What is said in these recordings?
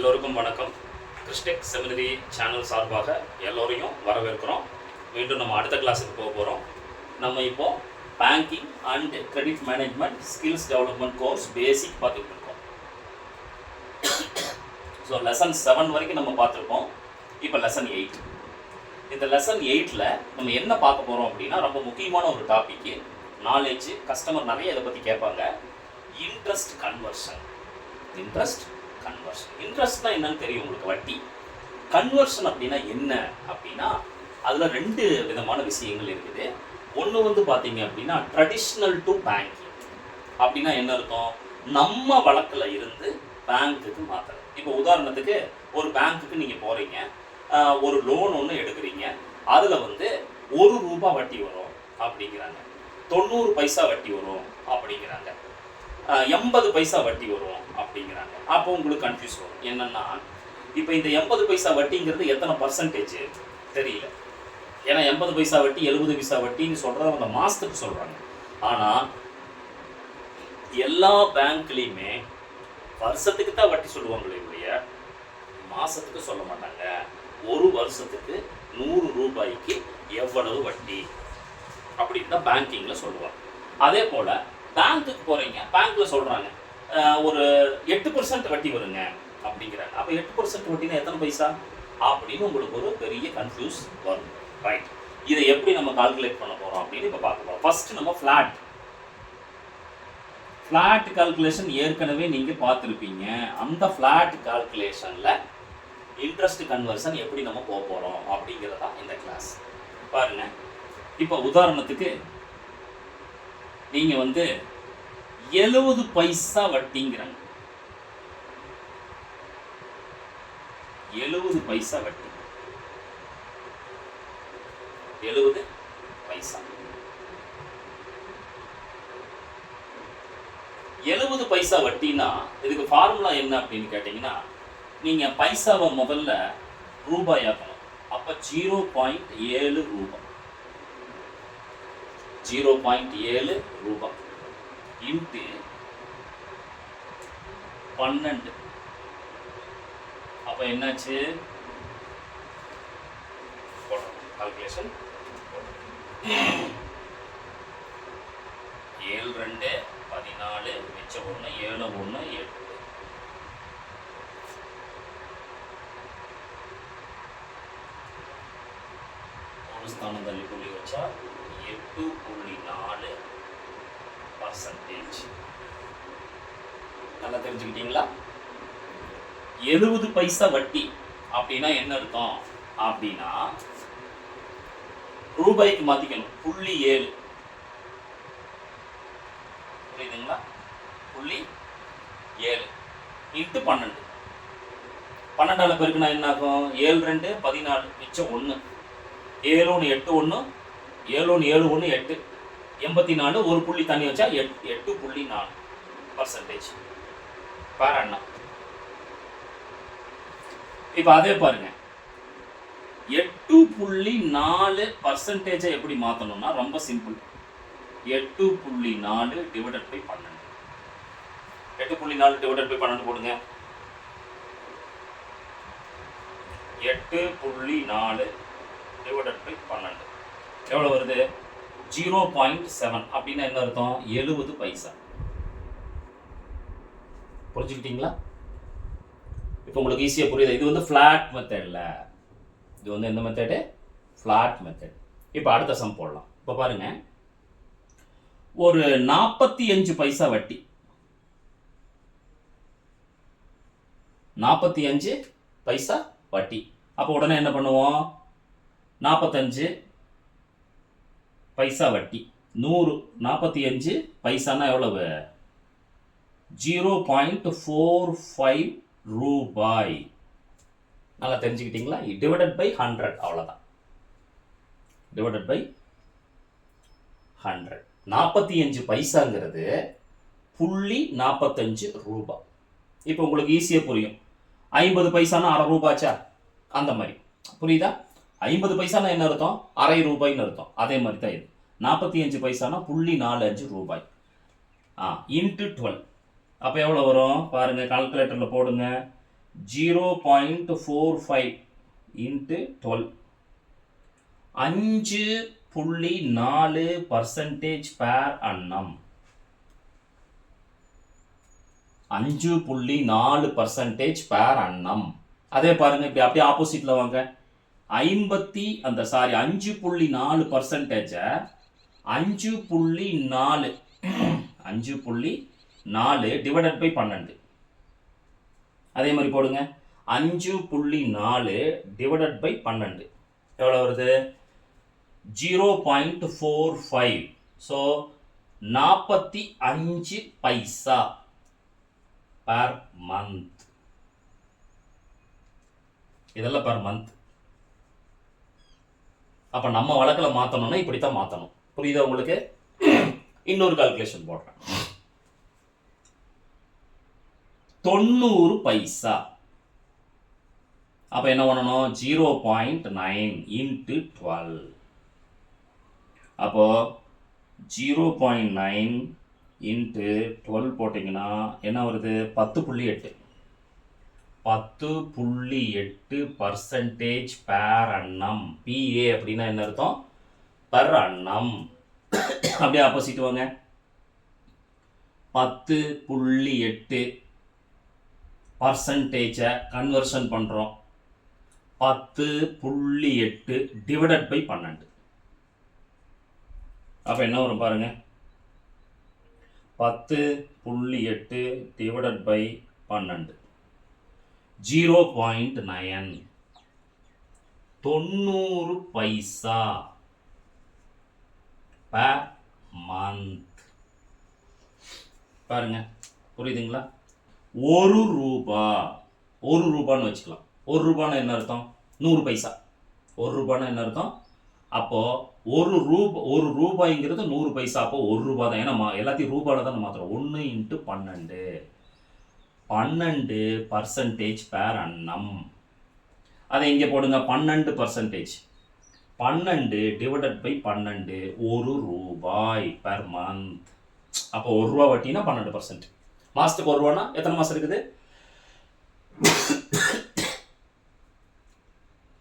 எல்லோருக்கும் வணக்கம். கிறிஸ்டெக் seminary channel சார்பாக எல்லோரையும் வரவேற்கிறோம். மீண்டும் நம்ம அடுத்த கிளாஸுக்கு போக போகிறோம். நம்ம இப்போ banking and credit management skills development course பேசிக் பார்த்துட்டு இருக்கோம். ஸோ லெசன் 7 வரைக்கும் நம்ம பார்த்துருக்கோம். இப்போ லெசன் 8. இந்த லெசன் 8ல் நம்ம என்ன பார்க்க போகிறோம் அப்படின்னா, ரொம்ப முக்கியமான ஒரு டாபிக்கு, நாலேஜ். கஸ்டமர் நிறைய இதை பற்றி கேட்பாங்க. Interest conversion. இன்ட்ரெஸ்ட்னா என்னன்னு தெரியும் உங்களுக்கு, வட்டி. கன்வர்ஷன் அப்படின்னா என்ன அப்படின்னா, அதில் 2 விதமான விஷயங்கள் இருக்குது. ஒன்று பார்த்தீங்க அப்படின்னா ட்ரெடிஷ்னல் டு பேங்கிங். அப்படின்னா என்ன இருக்கும், நம்ம வழக்கில் இருந்து பேங்க்குக்கு மாற்றுறது. இப்போ உதாரணத்துக்கு ஒரு பேங்க்குக்கு நீங்கள் போகிறீங்க, ஒரு லோன் ஒன்று எடுக்கிறீங்க. அதில் ₹1 வட்டி வரும் அப்படிங்கிறாங்க, 90 பைசா வட்டி வரும் அப்படிங்கிறாங்க, 80 பைசா வட்டி வரும் அப்படிங்கிறாங்க. அப்போ உங்களுக்கு கன்ஃபியூஸ் வரும். என்னன்னா, இப்போ இந்த 80 பைசா வட்டிங்கிறது எத்தனை பர்சன்டேஜ் தெரியல. ஏன்னா 80 பைசா வட்டி 70 பைசா வட்டின்னு சொல்கிறத அவங்க மாதத்துக்கு சொல்கிறாங்க. ஆனால் எல்லா பேங்க்லேயுமே வருஷத்துக்கு தான் வட்டி சொல்லுவாங்களே ஒழிய மாதத்துக்கு சொல்ல மாட்டாங்க. ஒரு வருஷத்துக்கு ₹100 எவ்வளவு வட்டி அப்படின்னு தான் பேங்கிங்கில் சொல்லுவாங்க. அதே போல் பேங்க்குக்கு போகிறீங்க, பேங்க்கில் சொல்கிறாங்க ஒரு 8% வட்டி வருங்க அப்படிங்கிறாங்க. அப்போ 8% வட்டினா எத்தனை பைசா அப்படின்னு உங்களுக்கு ஒரு பெரிய கன்ஃபியூஸ் வரும். ரைட், இதை எப்படி நம்ம கால்குலேட் பண்ண போகிறோம் அப்படின்னு இப்போ பார்க்க போகிறோம். ஃபஸ்ட்டு நம்ம ஃப்ளாட் கால்குலேஷன் ஏற்கனவே நீங்கள் பார்த்துருப்பீங்க. அந்த ஃப்ளாட் கால்குலேஷனில் இன்ட்ரெஸ்ட் கன்வர்ஷன் எப்படி நம்ம போக போகிறோம் அப்படிங்கிறதா இந்த கிளாஸ். பாருங்கள், இப்போ உதாரணத்துக்கு நீங்கள் 70 பைசா வட்டிங்கிறாங்க. 70 பைசா வட்டி, 70 பைசா. 70 பைசா வட்டினா இதுக்கு ஃபார்முலா என்ன அப்படின்னு கேட்டிங்கன்னா, நீங்கள் பைசாவை முதல்ல ரூபாயாக்கணும். அப்போ 0.7 ரூபாய், 0.7 ரூபாய் இன்ட்டு 12. அப்போ என்னாச்சு, கால்குலேஷன் 7 2 14 மிச்சம் 1 7 1 8. ஒரு ஸ்தானம் தள்ளி புள்ளி வச்சா 8.4%. நல்லா தெரிஞ்சுக்கிட்டீங்களா? 70 பைசா வட்டி அப்படின்னா என்ன அர்த்தம் அப்படின்னா, ரூபாய்க்கு மாத்திக்கணும். 0.7 புரியுதுங்களா? 0.7 இன்ட்டு 12. 12ஆல் பெருக்குனா என்ன ஆகும், 7 2 14 மிச்சம் 1 7 1 8 1 7 1 7 1 8 84. ஒரு புள்ளி தண்ணி வச்சா 8.4% பாரு அண்ணா. இப்போ அதே பாருங்க, 8.4% எப்படி மாற்றணும்னா ரொம்ப simple. 8.4 divided by 12. 8.4 divided by 12 போடுங்க. 8.4 டிவைடட் பை 12 எவ்வளோ வருது, 0.7. அப்படின்னா என்ன அர்த்தம், 70 பைசா. புரிஞ்சுக்கிட்டீங்களா? இப்போ உங்களுக்கு ஈஸியாக புரியுது. இது ஃப்ளாட் மெத்தடில், இது எந்த மெத்தடு, ஃப்ளாட் மெத்தட். இப்போ அடுத்த சம் போடலாம். இப்போ பாருங்க, ஒரு 45 பைசா வட்டி, 45 பைசா வட்டி. அப்போ உடனே என்ன பண்ணுவோம், 45 பைசா வட்டி 100, 45 பைசானா எவ்வளவு, 0.45 ரூபாய். நல்லா தெரிஞ்சுக்கிட்டீங்களா? டிவைடட் பை 100, அவ்வளோதான். Divided by 100. 45 பைசாங்கிறது 0.45 ரூபாய். இப்போ உங்களுக்கு ஈஸியாக புரியும். 50 பைசானா அரை ரூபாச்சா, அந்த மாதிரி புரியுதா? 50 பைசானா என்ன அர்த்தம், அரை ரூபாய்ன்னு அர்த்தம். அதே மாதிரி தான் இது. 45 பைசானா 0.45 ரூபாய் இன்ட்டு 12. அப்போ எவ்வளோ வரும் பாருங்கள், கால்குலேட்டரில் போடுங்க. 0.45 into 12. 5.4% per annum. 5.4% per annum. அதே பாருங்க, இப்படி அப்படியே ஆப்போசிட்ல வாங்க. 5.4% 5.4 5.4 டிவைடட் பை 12. அதே மாதிரி போடுங்க. 5.4 டிவைடட் பை 12 எவ்வளோ வருது? 0.45. ஸோ 45 பைசா பர் மந்த். இதெல்லாம் பர் மந்த். அப்போ நம்ம வழக்கில் மாற்றணும்னா இப்படித்தான் மாற்றணும். புரியுதா உங்களுக்கு? இன்னொரு கால்குலேஷன் போடுறேன். 90 பைசா. அப்போ என்ன பண்ணணும்? 0.9 into 12. அப்போ 0.9 into 12 போட்டிங்கன்னா என்ன வருது? 10.8. 10.8% per annum. PA அப்படின்னா என்ன அர்த்தம்? per annum. அப்படியே ஆப்போசிட் வாங்க. 10.8% கன்வர்ஷன் பண்ணுறோம். 10.8 டிவைடட் பை 12. அப்போ என்ன வரும் பாருங்க? 10.8 divided by 12. 0.9. 90 paisa per month. பாருங்க, புரியுதுங்களா? 1 ரூபா, 1 ரூபான்னு வச்சுக்கலாம். 1 ரூபான்னு என்ன அர்த்தம்? 100 பைசா. 1 ரூபான்னு என்ன அர்த்தம்? அப்போ ஒரு ரூபாய்ங்கிறது 100 பைசா. அப்போ 1 ரூபா தான். ஏன்னா எல்லாத்தையும் ரூபாயில் தான் மாத்திரம். 1 into 12. 12% per annum. அதை இங்கே போடுங்க. 12%. 12 டிவைடட் பை 12. 1 ரூபாய் பர் மந்த். அப்போ 1 ரூபா வட்டினா 12%. மாதத்துக்கு 1 ரூபானா எத்தனை மாதம் இருக்குது?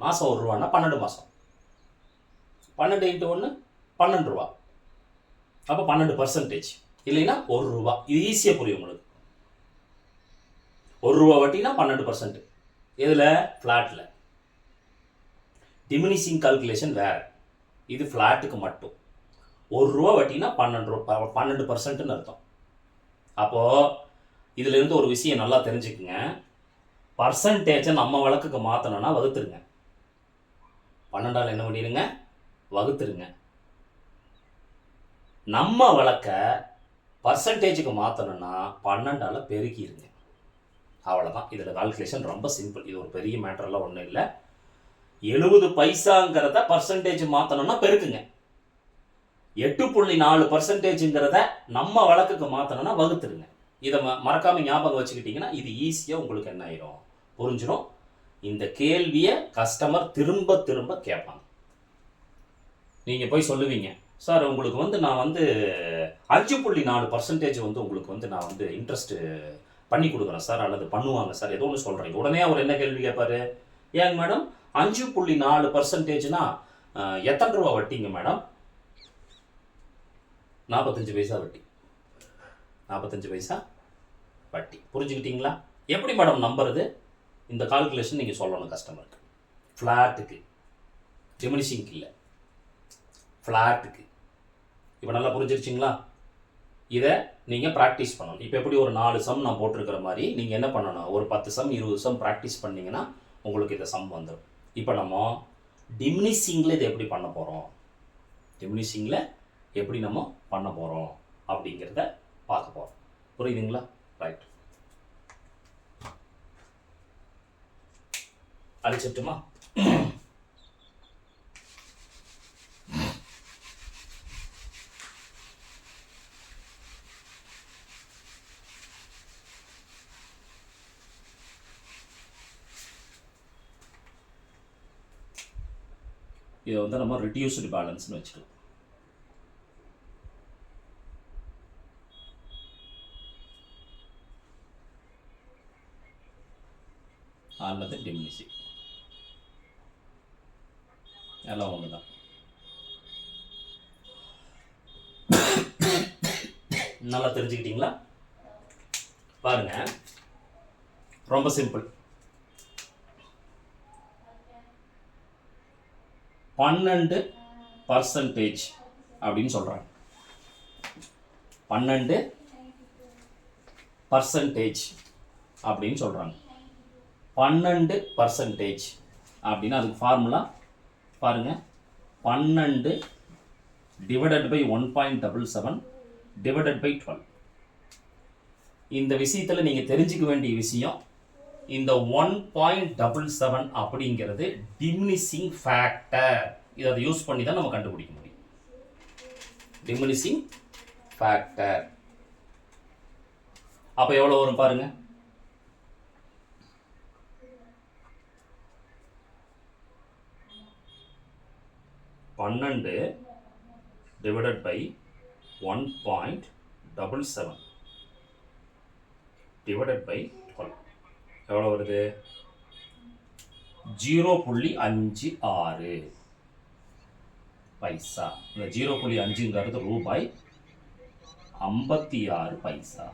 மாதம் 1 ரூபானா 12 மாதம். 12 into 1 12 ரூபா. அப்போ 12%. இல்லைன்னா 1 ரூபா. இது ஈஸியாக புரியும் உங்களுக்கு. 1 ரூபா வட்டினா 12%. இதில் ஃப்ளாட்டில் டிமினிஷிங் கால்குலேஷன் வேறு. இது ஃப்ளாட்டுக்கு மட்டும். 1 ரூபா வட்டினா 12%ன்னு அர்த்தம். அப்போது இதிலிருந்து ஒரு விஷயம் நல்லா தெரிஞ்சுக்குங்க. பர்சன்டேஜை நம்ம வழக்குக்கு மாற்றணும்னா வகுத்துருங்க. 12ஆல் என்ன பண்ணிடுங்க? வகுத்துருங்க. நம்ம வழக்க பர்சன்டேஜுக்கு மாற்றணும்னா 12ஆல் பெருக்கிடுங்க. அவ்வளோதான். இதில் கால்குலேஷன் ரொம்ப சிம்பிள். இது ஒரு பெரிய மேட்டரெல்லாம் ஒன்றும் இல்லை. 70 பைசாங்கிறத பர்சன்டேஜ் மாற்றணும்னா பெருக்குங்க. 8.4%ங்கிறத நம்ம வழக்குக்கு மாற்றணும்னா வகுத்துருங்க. இதை மறக்காமல் ஞாபகம் வச்சுக்கிட்டிங்கன்னா இது ஈஸியாக உங்களுக்கு என்ன ஆயிரும்? புரிஞ்சிடும். இந்த கேள்வியை கஸ்டமர் திரும்ப திரும்ப கேட்பாங்க. நீங்கள் போய் சொல்லுவீங்க, சார் உங்களுக்கு நான் 5.4% உங்களுக்கு நான் இன்ட்ரெஸ்ட்டு பண்ணி கொடுக்குறேன் சார், அல்லது பண்ணுவாங்க சார், ஏதோ ஒன்று சொல்கிறீங்க. உடனே அவர் என்ன கேள்வி கேட்பாரு? ஏங்க மேடம் 5.4%னா எத்தனை ரூபா வட்டிங்க மேடம்? 45 பைசா வட்டி. 45 பைசா வட்டி. புரிஞ்சுக்கிட்டீங்களா? எப்படி மேடம் நம்புறது? இந்த கால்குலேஷன் நீங்கள் சொல்லணும் கஸ்டமருக்கு. ஃப்ளாட்டுக்கு, டிமினிஷிங்க்கு இல்லை, ஃப்ளாட்டுக்கு. இப்போ நல்லா புரிஞ்சிருச்சிங்களா? இதை நீங்கள் ப்ராக்டிஸ் பண்ணணும். இப்போ எப்படி ஒரு 4 சம் நான் போட்டிருக்கிற மாதிரி நீங்கள் என்ன பண்ணணும்? ஒரு 10 சம் 20 சம் ப்ராக்டிஸ் பண்ணிங்கன்னா உங்களுக்கு இந்த சம் வந்துடும். இப்போ நம்ம டிமினிஷிங்கில் இதை எப்படி பண்ண போகிறோம், டிமினிஷிங்கில் எப்படி நம்ம பண்ண போகிறோம் அப்படிங்கிறத பார்க்க போகிறோம். புரியுதுங்களா? ரைட். அழிச்சிட்டுமா? இதை நம்ம ரிடியூஸ்டு பேலன்ஸ்னு வச்சுக்கலாம். அல்லது டிமினிஷிங், எல்லாம் ஒன்று தான். நல்லா தெரிஞ்சுக்கிட்டீங்களா? பாருங்க, ரொம்ப சிம்பிள். 12% அப்படின்னு சொல்றாங்க. 12% அப்படின்னு சொல்றாங்க. 12% அப்படின்னா அதுக்கு ஃபார்முலா பாருங்க, 12 டிவைடட் பை 1.77 டிவைடட் பை 12. இந்த விஷயத்தில் நீங்கள் தெரிஞ்சுக்க வேண்டிய விஷயம், இந்த 1.77 அப்படிங்கிறது டிமினிஷிங் ஃபேக்டர். இதை யூஸ் பண்ணி தான் நம்ம கண்டுபிடிக்க முடியும். டிமினிஷிங் ஃபேக்டர் அப்போ எவ்வளோ வரும் பாருங்க. பன்னெண்டு டிவைடட் பை 1.77 டிவைடட் பை 12 எவ்வளோ வருது? 0.56 பைசா. இந்த 0.5ங்கிறது ரூபாய் 56 பைசா.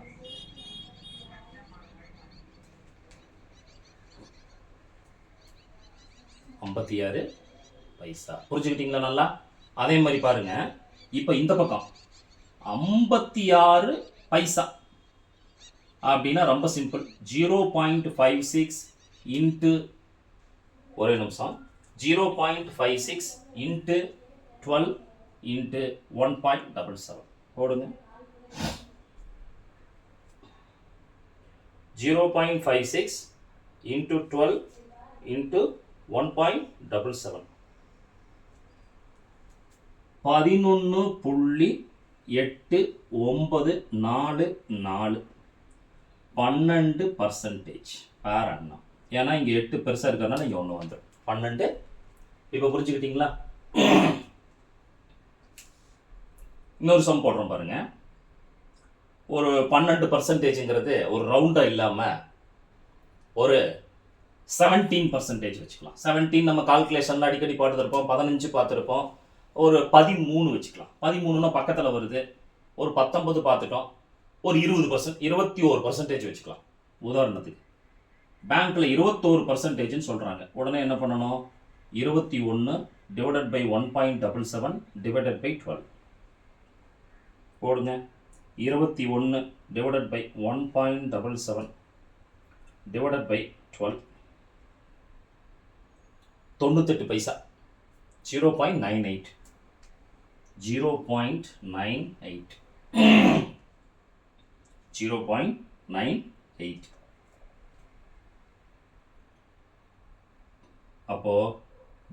புரிஞ்சுக்கிட்டீங்களா நல்லா? அதே மாதிரி பாருங்க, இப்போ இந்த பக்கம் 56 பைசா அப்படின்னா ரொம்ப சிம்பிள். 0.56 இன்ட்டு, ஒரே நிமிஷம், 0.56 இன்ட்டு 12 இன்ட்டு 1.77 போடுங்க. 0.56 இன்ட்டு 12 இன்ட்டு 1.77 11.894 12% பேர் அண்ணா. ஏன்னா இங்கே 8 பெருசாக இருக்கிறதுனால இங்கே 1 வந்துடும் 12. இப்போ புரிஞ்சுக்கிட்டீங்களா? இன்னொரு சம் போடுறோம் பாருங்க. ஒரு 12%ங்கிறது ஒரு ரவுண்டாக இல்லாமல் ஒரு 17% வச்சுக்கலாம். 17 நம்ம கால்குலேஷனில் அடிக்கடி பார்த்துருப்போம், 15 பார்த்துருப்போம், ஒரு 13 வச்சுக்கலாம். 13னா பக்கத்தில் வருது. ஒரு 19 பார்த்துட்டோம், ஒரு 20%, 21% வச்சுக்கலாம். உதாரணத்துக்கு பேங்க்கில் 21%ன்னு சொல்கிறாங்க. உடனே என்ன பண்ணணும்? 21 டிவைடட் பை 1.77 டிவைடட் பை 12 போடுங்க. 21 டிவைடட் பை 1.77 டிவைடட் பை 12 98 பைசா. 0.98 0.98 அப்போ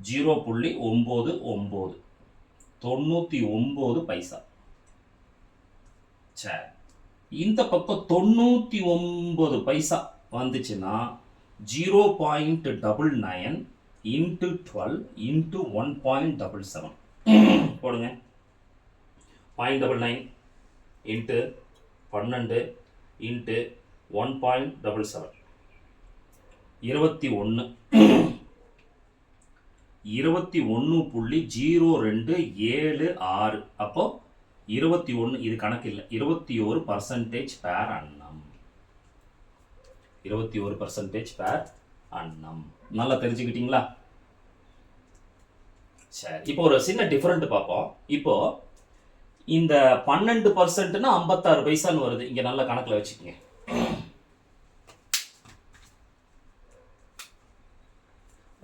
0.99 99 பைசா. சரி, இந்த பக்கம் 99 பைசா வந்துச்சுன்னா 0.99 இன்ட்டு 12 இன்ட்டு 1.77 போடுங்க. 0.99 இன்ட்டு 12 இன்ட்டு 1.77 21 21.0276. அப்போ 21, இது கணக்கு இல்லை, 21% பேர் அண்ணம். 21% பேர் அண்ணம். நல்லா தெரிஞ்சுக்கிட்டீங்களா? சரி, இப்போ ஒரு சின்ன டிஃபரெண்ட் பார்ப்போம். இப்போ இந்த 12%னா 56 பைசான்னு வருது. இங்க நல்ல கணக்குல வச்சுக்கோங்க.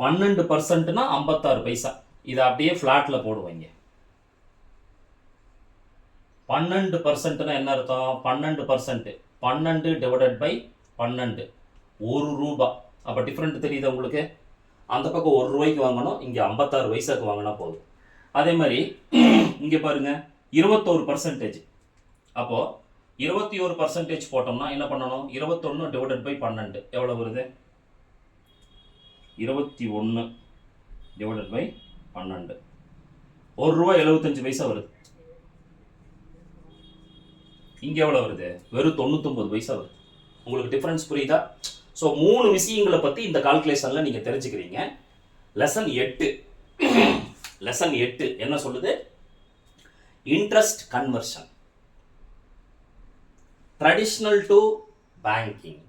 12%னா 56 பைசா. இதை அப்படியே ஃபிளாட்ல போடுவீங்க. 12%னா என்ன அர்த்தம்? 12%, 12 டிவைடட் பை 12, 1 ரூபா. அப்போ டிஃப்ரெண்ட் தெரியுது உங்களுக்கு? அந்த பக்கம் 1 ரூபாய்க்கு வாங்கணும், இங்கே 56 பைசாக்கு வாங்கினா போதும். அதே மாதிரி இங்கே பாருங்க, 21%. அப்போ 21% போட்டோம்னா என்ன பண்ணணும்? 21 டிவைடட் பை 12 எவ்வளோ வருது? 21 டிவைடட் பை 12, 1 ரூபா 75 பைசா வருது. இங்கே எவ்வளோ வருது? வெறும் 99 பைசா வருது. உங்களுக்கு டிஃப்ரென்ஸ் புரியுதா? ஸோ 3 விஷயங்களை பற்றி இந்த கால்குலேஷனில் நீங்கள் தெரிஞ்சுக்கிறீங்க. லெசன் 8 லெசன் 8 என்ன சொல்லுது? Interest conversion, traditional to banking.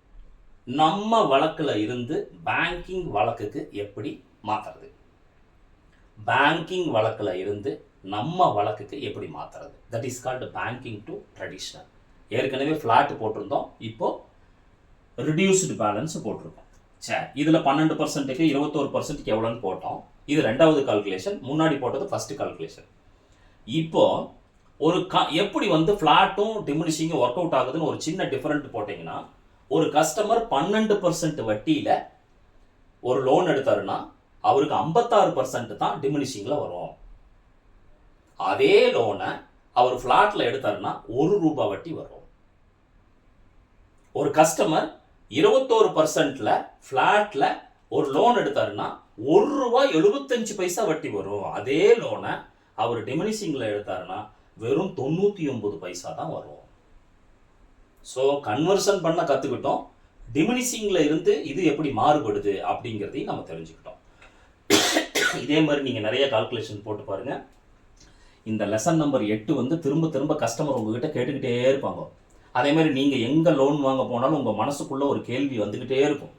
நம்ம வழக்கில் இருந்து பேங்கிங் வழக்குக்கு எப்படி மாற்றுறது, பேங்கிங் வழக்கில் இருந்து நம்ம வழக்குக்கு எப்படி மாற்றுறது, that is called banking to traditional. ஏற்கனவே ஃப்ளாட் போட்டிருந்தோம், இப்போது ரிடியூஸ்டு பேலன்ஸ் போட்டிருக்கோம். சரி, இதில் 12%க்கு 21%க்கு எவ்வளோன்னு போட்டோம். இது ரெண்டாவது கால்குலேஷன், முன்னாடி போட்டது ஃபர்ஸ்ட் கால்குலேஷன். இப்போ ஒரு எப்படி வந்து ஃப்ளாட்டும் டிமினிஷிங்கும் ஒர்க் அவுட் ஆகுதுன்னு ஒரு சின்ன டிஃபரெண்ட் போட்டிங்கன்னா, ஒரு கஸ்டமர் 12% வட்டியில் ஒரு லோன் எடுத்தாருன்னா அவருக்கு 56% தான் டிமினிஷிங்கில் வரும். அதே லோனை அவர் ஃப்ளாட்டில் எடுத்தாருன்னா ₹1 வட்டி வரும். ஒரு கஸ்டமர் 21%ல் ஃப்ளாட்டில் ஒரு லோன் எடுத்தாருன்னா ₹1.75 வட்டி வரும். அதே லோனை அவர் டிமினிஷிங்கில் எடுத்தாருன்னா வெறும் 99 பைசா தான் வரும். ஸோ கன்வர்ஷன் பண்ண கற்றுக்கிட்டோம். டிமினிஷிங்கில் இருந்து இது எப்படி மாறுபடுது அப்படிங்கிறதையும் நம்ம தெரிஞ்சுக்கிட்டோம். இதே மாதிரி நீங்கள் நிறைய கால்குலேஷன் போட்டு பாருங்கள். இந்த லெசன் நம்பர் 8 வந்து திரும்ப திரும்ப கஸ்டமர் உங்ககிட்ட கேட்டுக்கிட்டே இருப்பாங்க. அதே மாதிரி நீங்கள் எங்கே லோன் வாங்க போனாலும் உங்கள் மனசுக்குள்ளே ஒரு கேள்வி வந்துக்கிட்டே இருக்கும்.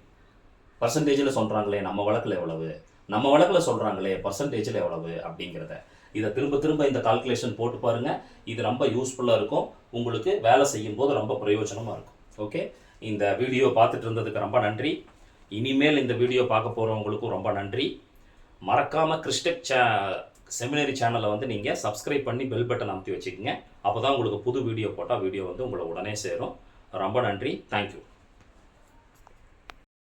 பர்சன்டேஜில் சொல்கிறாங்களே நம்ம வழக்கில் எவ்வளவு, நம்ம வழக்கில் சொல்கிறாங்களே பர்சன்டேஜில் எவ்வளவு அப்படிங்கிறத இதை திரும்ப திரும்ப இந்த கால்குலேஷன் போட்டு பாருங்கள். இது ரொம்ப யூஸ்ஃபுல்லாக இருக்கும், உங்களுக்கு வேலை செய்யும் போது ரொம்ப பிரயோஜனமாக இருக்கும். ஓகே, இந்த வீடியோ பார்த்துட்டு இருந்ததுக்கு ரொம்ப நன்றி. இனிமேல் இந்த வீடியோ பார்க்க போகிறவங்களுக்கும் ரொம்ப நன்றி. மறக்காமல் கிறிஸ்டெக் செமினரி சேனலை வந்து நீங்கள் சப்ஸ்கிரைப் பண்ணி பெல் பட்டன் அமுத்தி வச்சுக்கோங்க. அப்போ தான் உங்களுக்கு புது வீடியோ போட்டால் வீடியோ வந்து உங்களை உடனே சேரும். ரொம்ப நன்றி, தேங்க்யூ.